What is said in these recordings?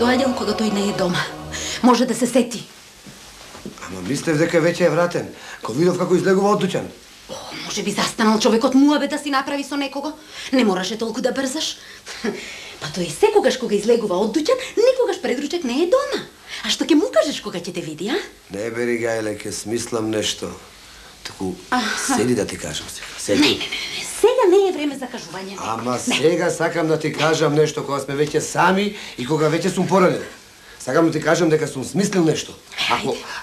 доаѓал кога тој не е дома. Може да се сети. Ама мислев дека веќе е вратен. Ко видов како излегува од дуќан. Може би застанал човекот муабе да си направи со некого. Не мораше толку да брзаш. Па тој секогаш кога излегува од дуќан, никогаш предручек не е дома. А што ќе му кажеш кога ќе те види, а? Не бери, Гајле, ќе смислам нешто. Таку, седи да ти кажам сега. Седи. Не. Сега не е време за кажување. Ама сега сакам да ти кажам нешто кога сме веќе сами и кога веќе сум поранен. Сакам да ти кажам дека сум смислил нешто.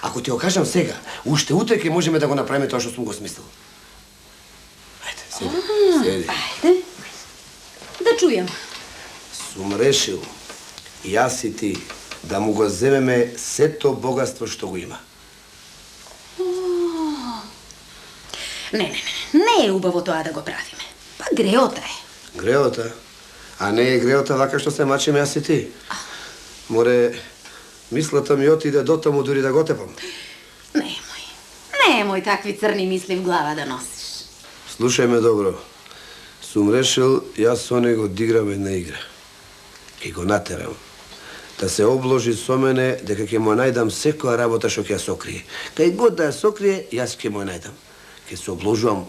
Ако ти го кажам сега, уште утре ќе можеме да го направиме тоа што сум го смислил. Ајде, седи. Ајде. Да чујам. Сум решил, јас и ти, да му го земеме сето богатство што го има. Не е убаво тоа да го правиме. Па греота е. Греота? А не е греота вака што се мачиме јас и ти. Море, мислата ми отиде до таму дури да го тепам. Немој такви црни мисли в глава да носиш. Слушај ме добро. Сум решил, јас со него диграм една игра. Ке го натерам. Да се обложи со мене дека ќе му најдам секоја работа што ќе ја сокрие. Кај год да ја сокрие, јас ќе му најдам. Ке се обложувам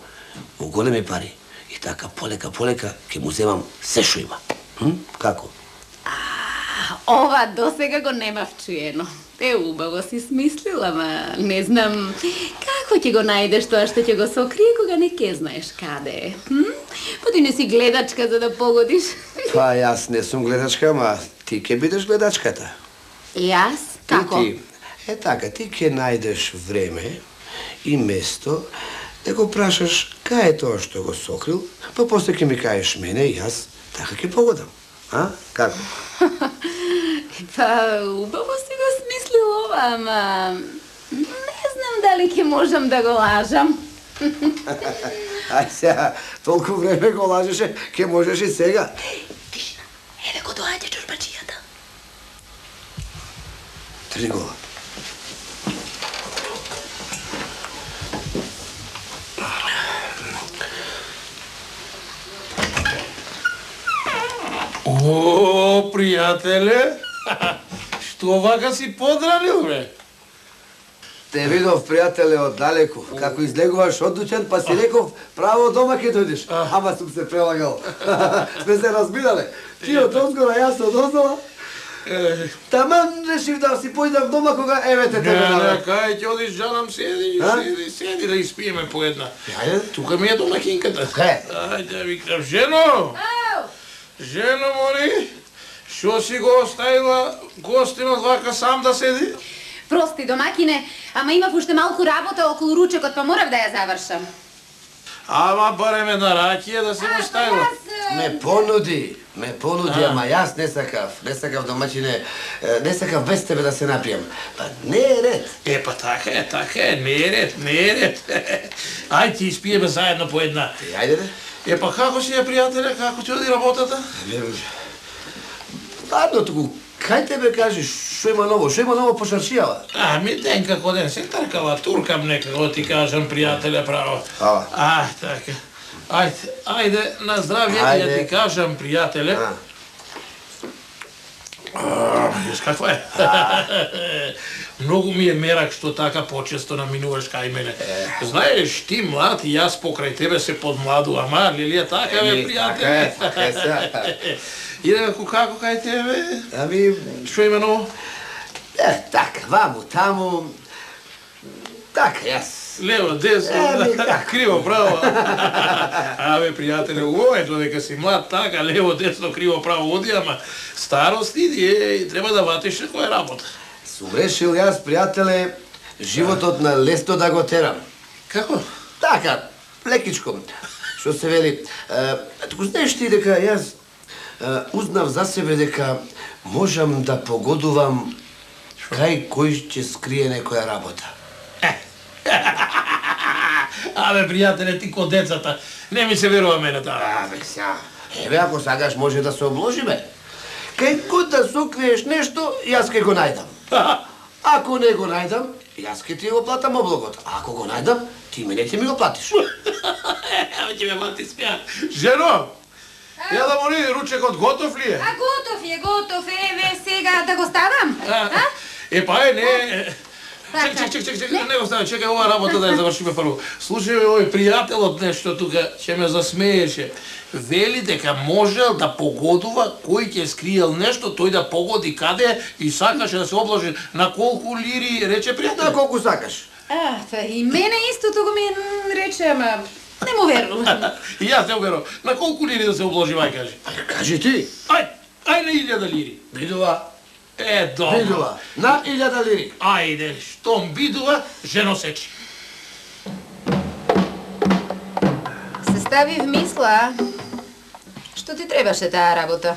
во големи пари. И така, полека ќе му земам се што има. Како? Ова досега го немав чуено. Те убаво си смислил, ама не знам како ќе го најдеш тоа што ќе го сокрие кога не ке знаеш каде е. Па ти не си гледачка за да погодиш. Па јас не сум гледачка, ама ти ќе бидеш гледачката. Јас? Како? Така, ти ќе најдеш време и место да го прашаш кај е тоа што го сокрил, па после ќе ми кажеш мене и јас така ќе погодам. А? Како? Па, убаво си го смислил ова, ама не знам дали ќе можам да го лажам. Ај сега, толку време го лажеше, ќе можеш и сега. Тишина, еве го доаѓа чорбаджијата. Трди го. О, пријателе, што вака си подранил, бре? Те видов, пријателе, оддалеку. Како излегуваш од дуќан, па си реков, право дома ќе дојдеш. Ама сум се прелагал. Сме се разбирале. Ти од озгора, јас од оздола. Таман решив да си појдам дома кога еве те тебе наве. Не, кај ќе одиш, жанам, седи да испиеме по една. Ајде. Тука ми е домакинката. Кај? Ајде, викам, жено! Жено, моли, што си го оставила гостинот вака сам да седи? Прости, домакине, ама имав уште малку работа околу ручекот, па морав да ја завршам. Ама барем една ракија да се му ставила. Ме понуди, ама јас не сакав домачине, не сакав без тебе да се напијам. Па не е ред. Па така е, не е ред. Ајде ти испиеме заедно по една. Ајде де. Па како си пријателе, како ти оди работата? Ладно туку, кај тебе кажеш, што има ново по шаршијава? Ми ден како ден, се тркава, туркам некако ти кажам, пријателе, право. Така. Ајде, на здравје, ја ти кажам, пријателе. Јас каква е? Многу ми е мерак што така почесто наминуваш кај мене. Знаеш, ти млад и јас покрај тебе се подмладу, ама Лилија така бе, пријателе. Така е сега. Иде како кај тебе? Ами... Што има ново? Така, ваму, таму... Така, јас... Лево, десно, криво, право. Абе, пријателе, убаво е додека си млад, така, лево, десно, криво, право оди, ама старост иди и треба да ватиш некоја работа. Сум решил јас, пријателе, животот на лесно да го терам. Како? Така, лекичко. Што се вели, туку знаеш ти дека јас узнав за себе дека можам да погодувам кај кој ќе скрие некоја работа. Абе, пријателе, ти ко децата, не ми се верува мене таа. Абе, сега, еве, ако сакаш може да се обложиме. Кај код да сокриеш нешто, јас ке го најдам. Ако не го најдам, јас ке ти го платам облогот. А ако го најдам, ти мене ќе ми го платиш. Абе, ќе ме мати смеа. Жено! Ја да моли, ручекот готов ли е? Готов е, еве, сега сега да го ставам? Не. Чекай, не го стави, чекай ова работа да ја завршиме прво. Слушај, овој пријателот нешто тука ќе ме засмееше. Вели дека можел да погодува кој ќе скриел нешто, тој да погоди каде и сакаше да се обложи на колку лири, рече пријател. На колку сакаш. Па и мене истото го ми рече, ама не му верувам. И јас не му верувам. На колку лири да се обложи, вај кажи? Кажи ти. Ај на 1000 лири. Бидува. Добро. Бидува. На 1000 лири. Ајде, штом бидува, жено сечи. Се стави в мисла. Што ти требаше таа работа?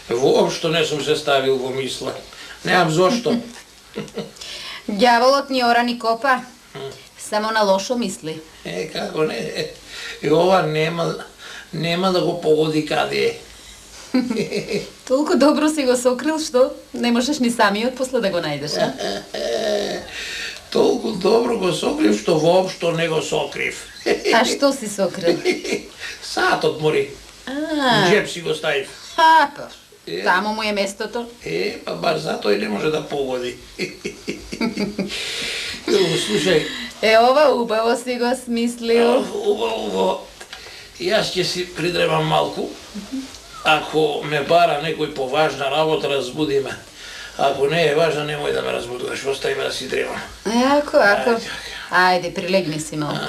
Воопшто не сум се ставил во мисла. Немам зошто. Ѓаволот ни ора ни копа. Само на лошо мисли. Како не? Ова нема да го погоди каде е. Толку добро си го сокрил, што не можеш ни самиот после да го најдеш, а? Толку добро го сокрив, што воопшто не го сокрив. А што си сокрил? Сатот мори. Джеб си го ставив. Па, таму му е местото. Па баш затоа и не може да погоди. Слушај. Ова убаво си го смислил. Убаво. Јас ќе си придребам малку. Ако ме бара некој поважна работа, разбуди ме. Ако не е важна, немој да ме разбудуваш, остави ме да си дребам. Ако. Ајде, прилегни си малку.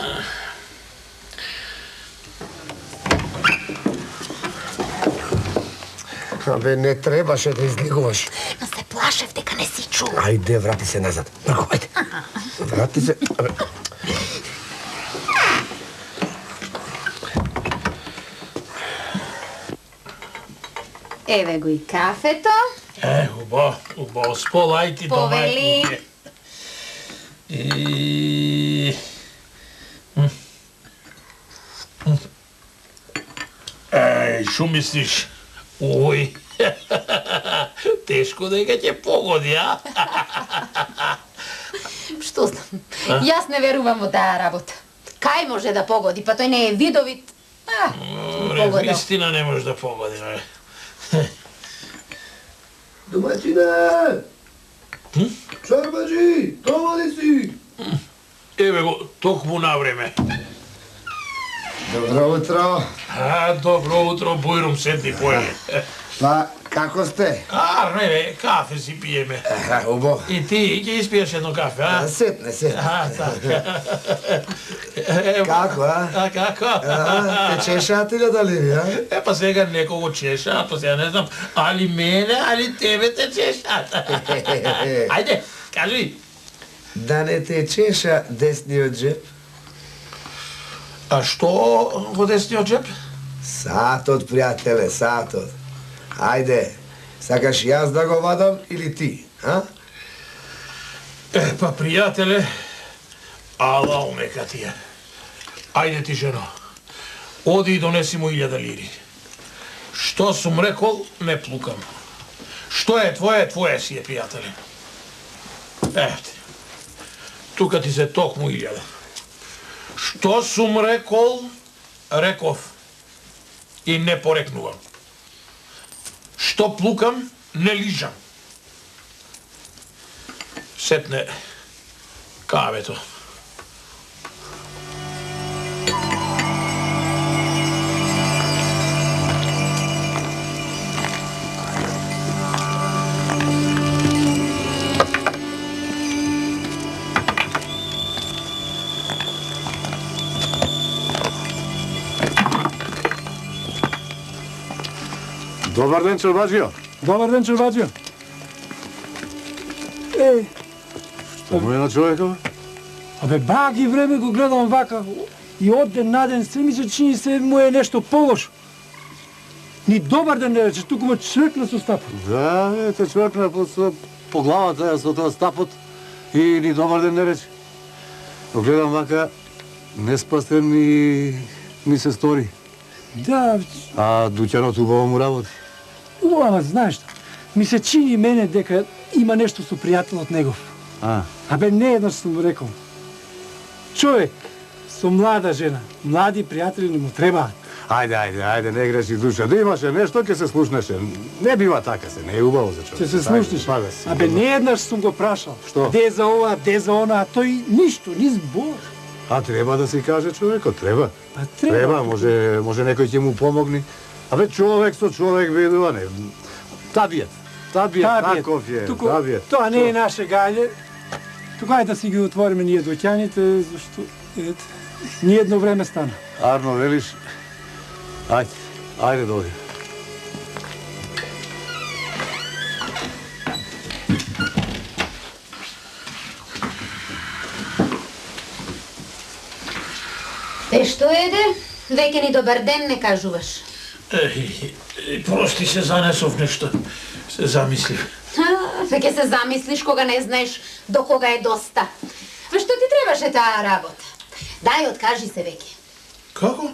Абе, не требаше да излигуваш. Но се плашев дека не си чул. Ајде, врати се назад. Марко, ајде. Врати се. Еве го и кафето. Убаво, сполај ти Повели. домајките. Шо мислиш? Ој, тешко дека ќе погоди, а? Што знам? Јас не верувам во таа работа. Кај може да погоди, па тој не е видовит. Погодил. Вистина не може да погоди, бе. Домаќине! Чорбаджи, дома ли си? Еве го, токму на време. Добро утро. Добро утро, Бојрум, седни појде. Па, како сте? Не бе, кафе си пиеме. Убаво. И ти ќе испиеш едно кафе, а? Сетне. Така. Како, а? Како? Те чешаат 1000 лири, а? Па сега некого чешаат, па сега не знам, али мене, али тебе те чешаат. Ајде, кажи. Да не те чеша десниот джеп? А што во десниот джеп? Сатот, пријателе, сатот. Ајде, сакаш јас да го вадам или ти, а? Па, пријателе, ала омека ти е. Ајде ти, жено, оди и донеси му 1000 лири. Што сум рекол, не плукам. Што е твое си е, пријателе. Тука ти се токму 1000. Што сум рекол, реков. И не порекнувам. Што плукам, не лижам. Сетне кавето. Добар ден, Чорбаджио. Добар ден, Чорбаджио. Што му е на човекот? Абе, баги време го гледам вака и од ден на ден се ми се чини се му е нешто полошо. Ни добар ден не рече, туку ме чвркна со стапот. Да, те чвркна по главата со тоа стапот и ни добар ден не рече. Го гледам вака, неспастен ми се стори. Да, А дуќанот убаво му работи. ама знаеш што, ми се чини мене дека има нешто со пријателот негов. Абе, не еднаш сум му рекол. Човек со млада жена, млади пријатели не му требаат. Ајде, не греши душа. Да имаше нешто, ќе се слушнеше. Не бива така се, не е убаво за човек. Ќе се слушнеш. Абе, не еднаш сум го прашал. Што? Де за ова, де за она, а тој ништо, ни збор. А треба да си каже човекот, треба. Па треба. Може некој ќе му помогне. Абе, човек со човек видува, не. Табиет, таков е, табиет. Тоа не е наше гајле. Тука ајде да си ги отвориме ние доќаните, зашто, ете, ни едно време стана. Арно, велиш? Ајде дојди. Што еде? Веќе ни добар ден не кажуваш. Прости се занесов нешто. Се замислив. Веќе се замислиш кога не знаеш до кога е доста. Што ти требаше таа работа? Дај, откажи се веќе. Како?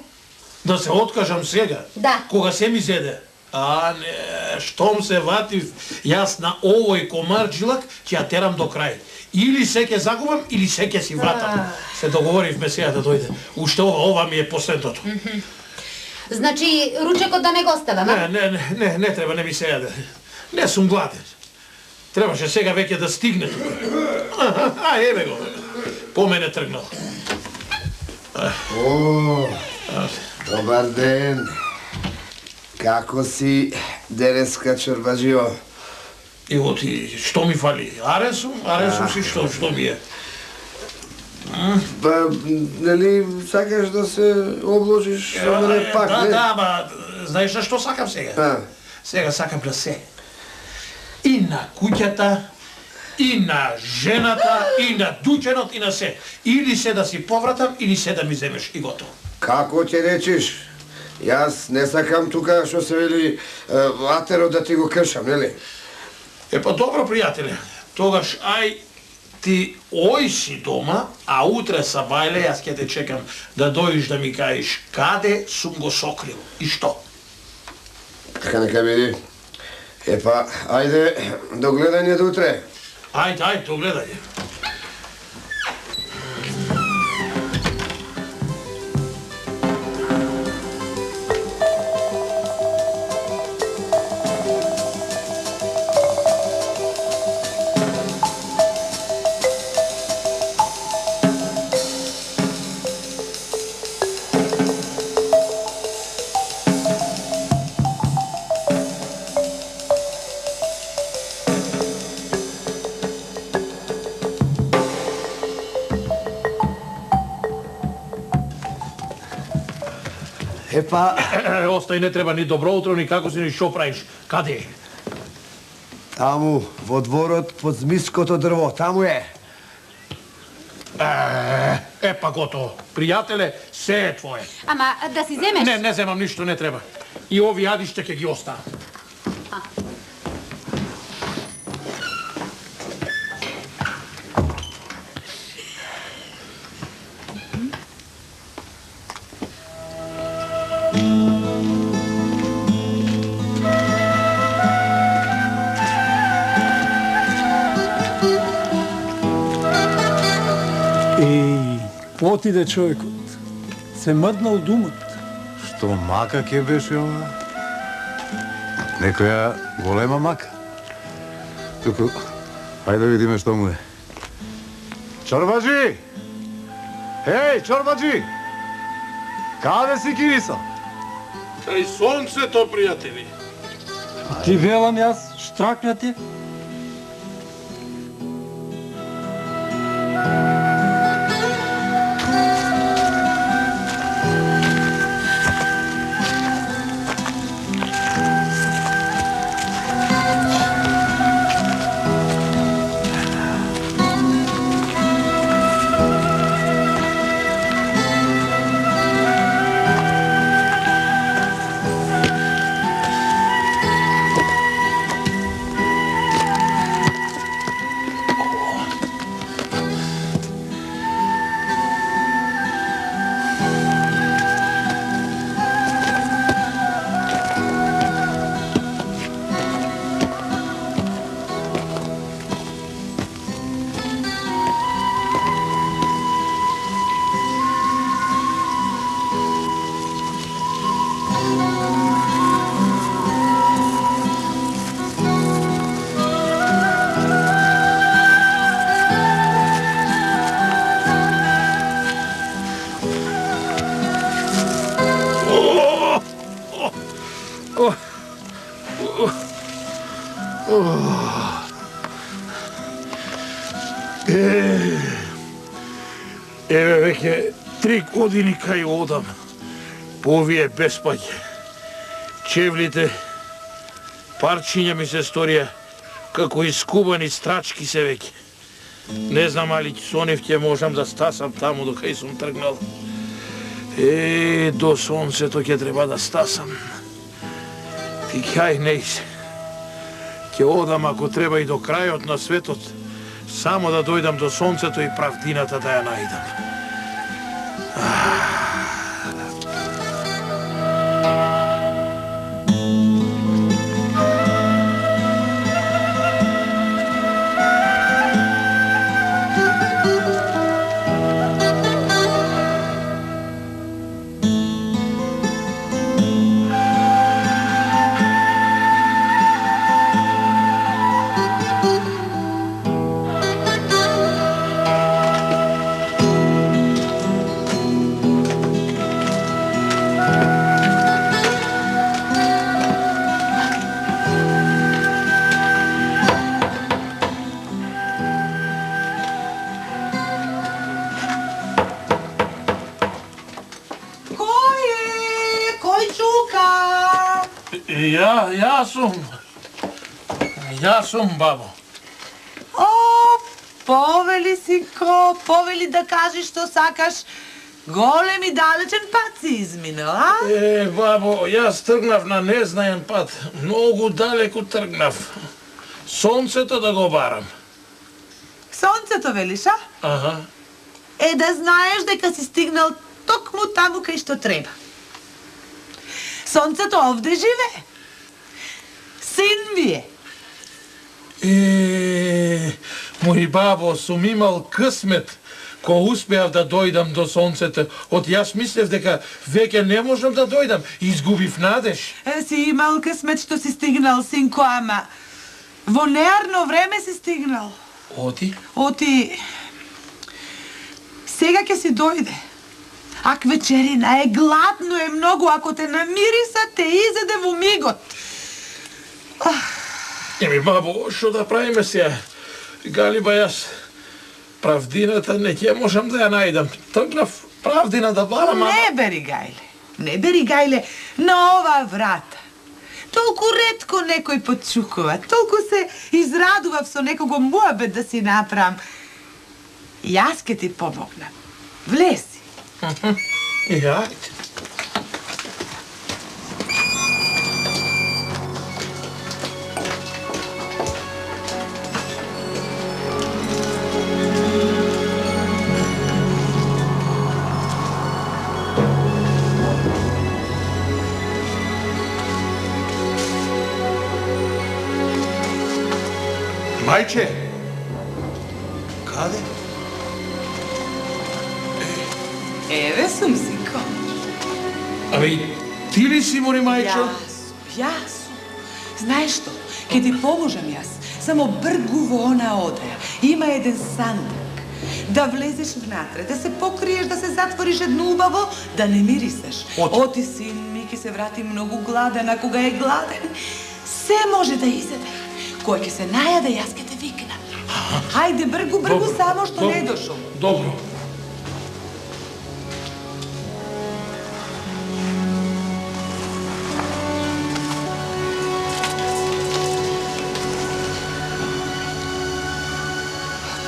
Да се откажам сега? Да. Кога се ми зеде? А, не, штом се ватив јас на овој комарджилак, ќе ја терам до крај. Или се ќе загубам, или се ќе си вратам. Се договоривме сега да дојде. Уште ова ми е последното. Значи, ручекот да не го оставам, а? Не треба, не ми се јаде. Не сум гладен. Требаше сега веќе да стигне тука. Еве го. По мене тргнал. Добар ден. Како си денеска, чорбаджио? Ево ти, што ми фали? Арен сум си што ми е? Па, нели сакаш да се обложиш со мене пак, не? Да, знаеш на што сакам сега? Сега сакам да се. И на куќата, и на жената, и на дуќенот, и на се. Или се да си повратам, или се да ми земеш и готово. Како ќе речиш? Јас не сакам тука што се вели атерот да ти го кршам, нели? Па добро, пријателе. Тогаш ај ти ој си дома, а утре са бајле јас ќе те чекам да дојдеш да ми кажеш каде сум го сокрил и што. Така нека биде. Епа, ајде до гледање до утре. Ајде, до гледање. Епа, Остај, не треба ни добро утро, ни како си, ни што правиш. Каде е? таму во дворот под змиското дрво, таму е. Епа готово. Пријателе, се е твое. Ама да си земеш? Не земам ништо, не треба. И ови јадиште ќе ги оставам. Отиде човекот. Се мрднал думот. Што мака ќе беше ова? Некоја голема мака. Туку, ајде да видиме што му е. Чорбаджи! Еј, Чорбаджи! Каде си, Кириса? Кај сонцето, пријатели. Ти велам јас, штракнати. Еве веќе 3 години кај одам. По овие беспаѓe. Чевлите, парчиња ми се сторија како искубани страчки се веќе. Не знам али со нив ќе можам да стасам таму до кај сум тргнал. До сонцето ќе треба да стасам. И кај нејсе. Ќе одам ако треба и до крајот на светот, само да дојдам до сонцето и правдината да ја најдам. Јас сум, бабо. Повели, синко, повели да кажеш што сакаш. Голем и далечен пат си изминал, а? Бабо, јас тргнав на незнаен пат. Многу далеку тргнав. Сонцето да го барам. Сонцето велиш, а? Аха. Да знаеш дека си стигнал токму таму кај што треба. Сонцето овде живее. Син ми е. Мој бабо, сум имал късмет кога успеав да дојдам до сонцето. Од јас мислев дека веќе не можам да дојдам и изгубив надеж. Си имал късмет што си стигнал, синко, ама во неарно време си стигнал. Оти... Сега ќе си дојде. Ак вечерина е, гладно е многу, ако те намириса, те изеде во мигот. Бабо, што да правиме сега? Галиба, јас правдината не ќе можам да ја најдам. Тргнав правдина да барам, Не бери гајле на ова врата. Толку ретко некој почукува, толку се израдував со некого муабет да си направам. Јас ке ти помогнам. Влези. Ајде. Мајче! Каде? Еве сум, синко. Ти ли си, мори мајчо? Јас сум. Знаеш што? Ке ти поможам јас. Само бргу во она одеја. Има еден сандак. Да влезеш внатре, да се покриеш, да се затвориш едно убаво, да не мирисеш. Оти син ми ке се врати многу гладен, а кога е гладен, се може да изеде. Кој ќе се најаде, јас ке те викнам. Хајде, бргу, само што не дошол. Добро.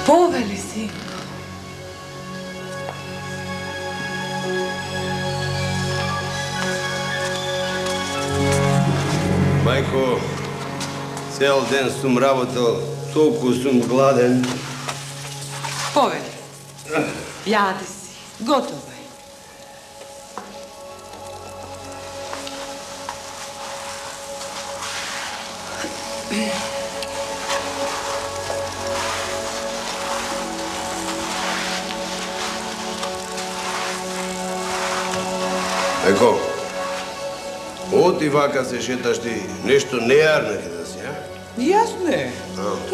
Повели, синко. Мајко, цел ден сум работел, толку сум гладен. Повели. Јади си. Готово е. Мајко, оти вака се шеташ ти, нешто нејарно ќе да си, а? Јасно е.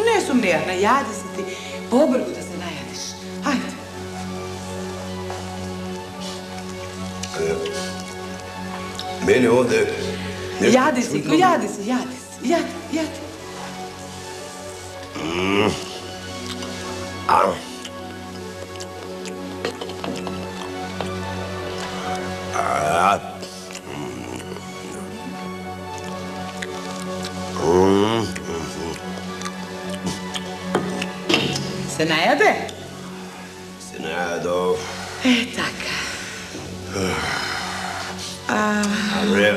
Не сум нејарна, јади си ти. Побргу да се најадиш. Хајде. Мене овде Јади, синко, јади се, јади. Се најаде? Се најадов. Така. Абре,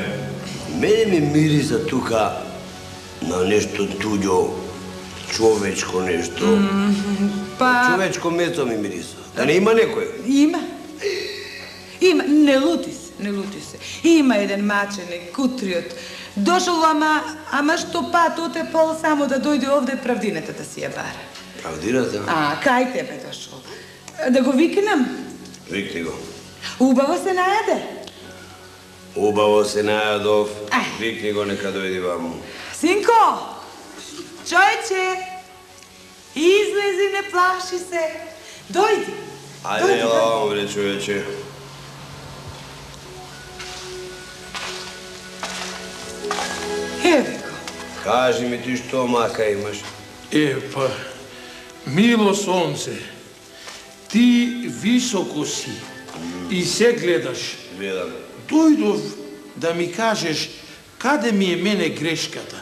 мене ми мириса тука на нешто туѓо, човечко нешто. Па... Човечко месо ми мириса. Да не има некој? Има. Не лути се. Има еден маченик, кутриот. Дошол, ама што пат отепол само да дојде овде правдината да си ја бара. Правдината? Кај тебе дошол? Да го викнам? Викни го. Убаво се најаде? Убаво се најадов. Викни го, нека дојди ваму. Синко! Чојче! Излези, не плаши се. Дојди. Ајде, ела, бре, човече. Еве го. Кажи ми ти што мака имаш? Па, мило сонце, ти високо си и се гледаш. Гледам. Дојдов да ми кажеш каде ми е мене грешката.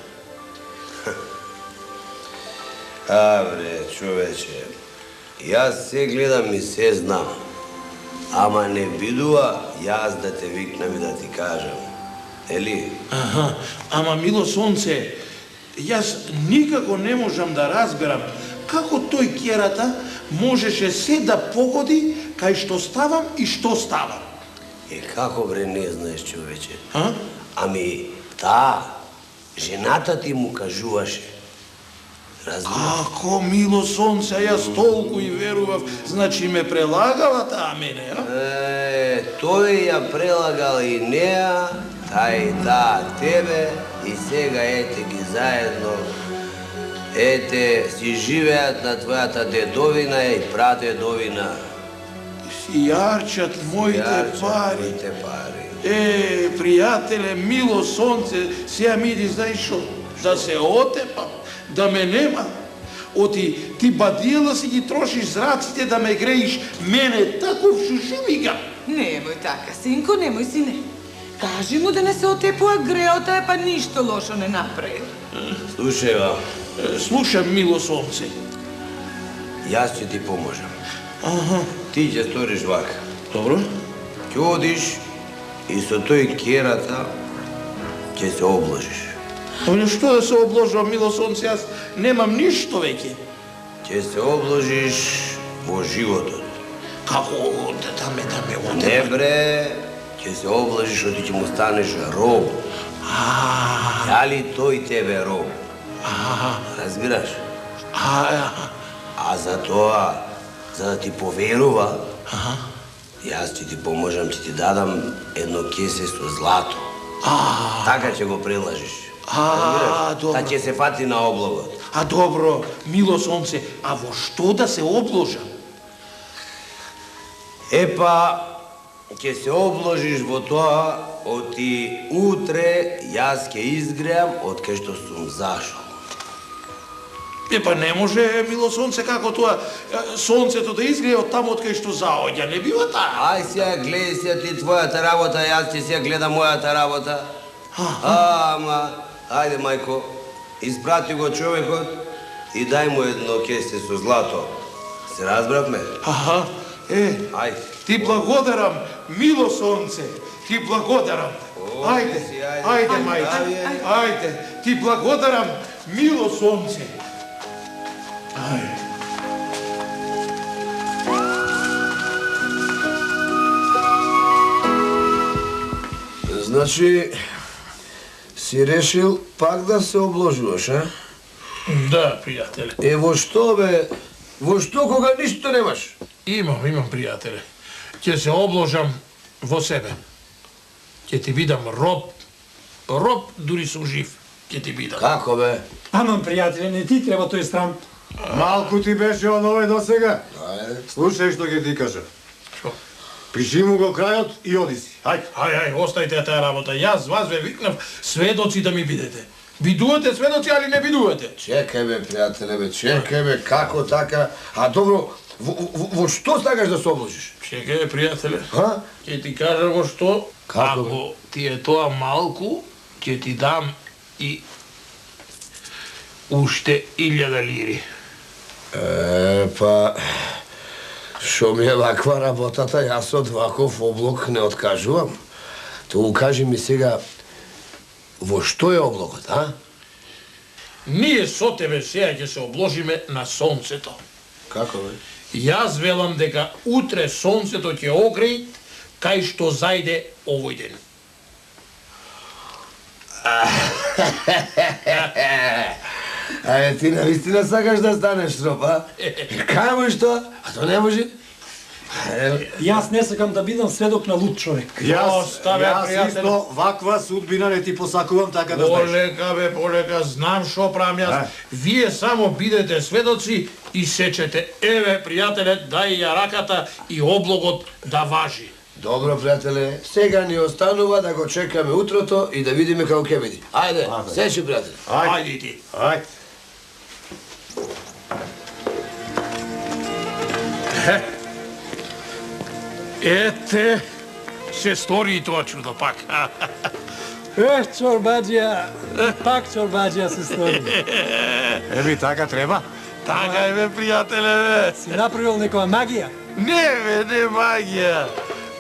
Бре, човече, јас се гледам и се знам. Ама не бидува јас да те викнам и да ти кажам. Ели? Ама мило сонце, јас никако не можам да разберам како тој керата можеше се да погоди кај што ставам и што ставам. Како бре не знаеш, човече? Ами, таа, жената ти му кажуваше. Разбираш? Ако, мило сонце, јас толку и верував, значи ме прелагала таа мене, Тој ја прелагал и неа, таа и таа тебе, и сега ете ги заедно. Ете, си живеат на твојата дедовина и прадедовина. Си јарчат моите пари. Пријателе, мило сонце, сега ми иди, знаеш шо, да се отепам, да ме нема. Оти, ти бадијела си ги трошиш зраците да ме греиш, мене таков шушумига. Немој така, синко, немој, сине. Кажи му да не се отепува греота, па ништо лошо не направи. Слушај, ва. Слушам, мило сонце. Јас ќе ти поможам. Ти ќе сториш вака. Добро. Ќе одиш и со тој керата ќе се обложиш. Ама што да се обложувам, мило сонце, јас немам ништо веќе. Ќе се обложиш во животот. Како да ме Не бре, ќе се обложиш, оти ќе му станеш роб. Јали тој тебе роб? Разбираш? А за тоа, за да ти поверува, јас ќе ти поможам, ќе ти дадам едно кесе со злато. Така ќе го прелажиш. Добро. Та ќе се фати на облогот. Добро, мило сонце, а во што да се обложам? Епа, ќе се обложиш во тоа, оти утре јас ќе изгреам од кај што сум зашол. Епа не може, мило сонце, како тоа сонцето да изгрее од таму од кај што заоѓа, не бива таа. Ај сега гледај сега ти твојата работа, јас ќе сега гледам мојата работа. Ама, ајде мајко, испрати го човекот и дај му едно кесе со злато. Се разбравме? Ајде. Ти благодарам, мило сонце, ти благодарам. Ајде, мајче, ајде, ти благодарам, мило сонце. Ајде. Значи, си решил пак да се обложуваш, а? Да, пријателе. Во што, бе? Во што кога ништо немаш? Имам, пријателе. Ќе се обложам во себе. Ќе ти бидам роб. Роб, дури сум жив. Ќе ти бидам. Како, бе? Аман, пријателе, не ти треба тој срам. Малку ти беше од овој досега. Слушај што ќе ти кажа. Шо? Пиши му го крајот и оди си. Хајде. Ај, оставите таа работа. Јас вас ве викнав сведоци да ми бидете. Бидувате сведоци, али не бидувате. Чекај бе, пријателе, бе, чекај бе, како така? А добро, во што сакаш да се обложиш? Чекај бе, пријателе. Ха? Ќе ти кажам во што. Како, бе? Ако ти е тоа малку, ќе ти дам и уште 1000 лири. Па... Шо ми е ваква работата, јас од ваков облог не откажувам. Тоа кажи ми сега, во што е облогот, а? Ние со тебе сега ќе се обложиме на сонцето. Како бе? Јас велам дека утре сонцето ќе огреи кај што зајде овој ден. Ајде, ти навистина сакаш да станеш троп, а? Кај можеш тоа? А тоа не може? Јас не сакам да бидам сведок на луд човек. Јас пријателе. исто ваква судбина не ти посакувам така да знаеш. Полека бе, полека, знам шо правам јас. Вие само бидете сведоци и сечете. Еве, пријателе, дај ја раката и облогот да важи. Добро, пријателе, сега ни останува да го чекаме утрото и да видиме како ќе биде. Ајде, сечи, пријателе. Ајде ти. Ајде. Ете, се стори и тоа чудо пак. Чорбаџија, пак чорбаџија се стори. Еми, така треба. Така е бе, пријателе, бе. Си направил некоја магија? Не бе, не магија.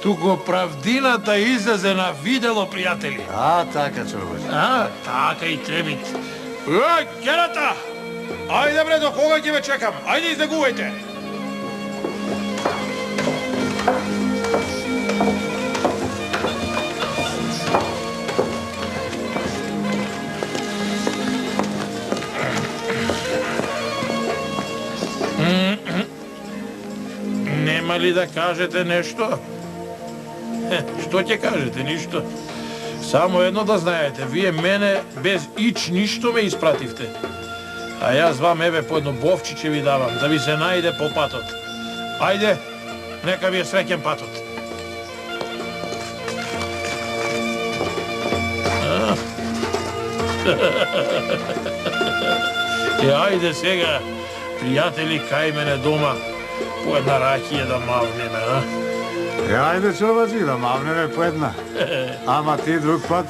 Туку правдината излезе на видело, пријатели. А, така, чорбаџи. А, така и требит. Керата! Ајде бре, до кога ќе ве чекам? Ајде, издегувајте! Нема ли да кажете нешто? Што ќе кажете? Ништо. Само едно да знаете, вие мене без ич ништо ме испративте. А јас вам еве по едно бовчиче ви давам, да ви се најде по патот. Ајде, нека ви е среќен патот. И ајде сега, пријатели, кај мене дома, по една ракија да мавнеме, а? Ајде, чорбаџи, да мавнеме по една. Ама ти друг пат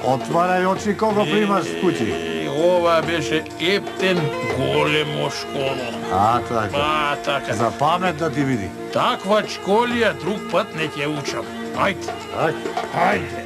отварај очи кога примаш куќи. Ова беше ептен големо школо. А, така. Па, така. За памет да ти види. Таква школија друг пат не ќе учам. Ајде. Ајде. Ајде.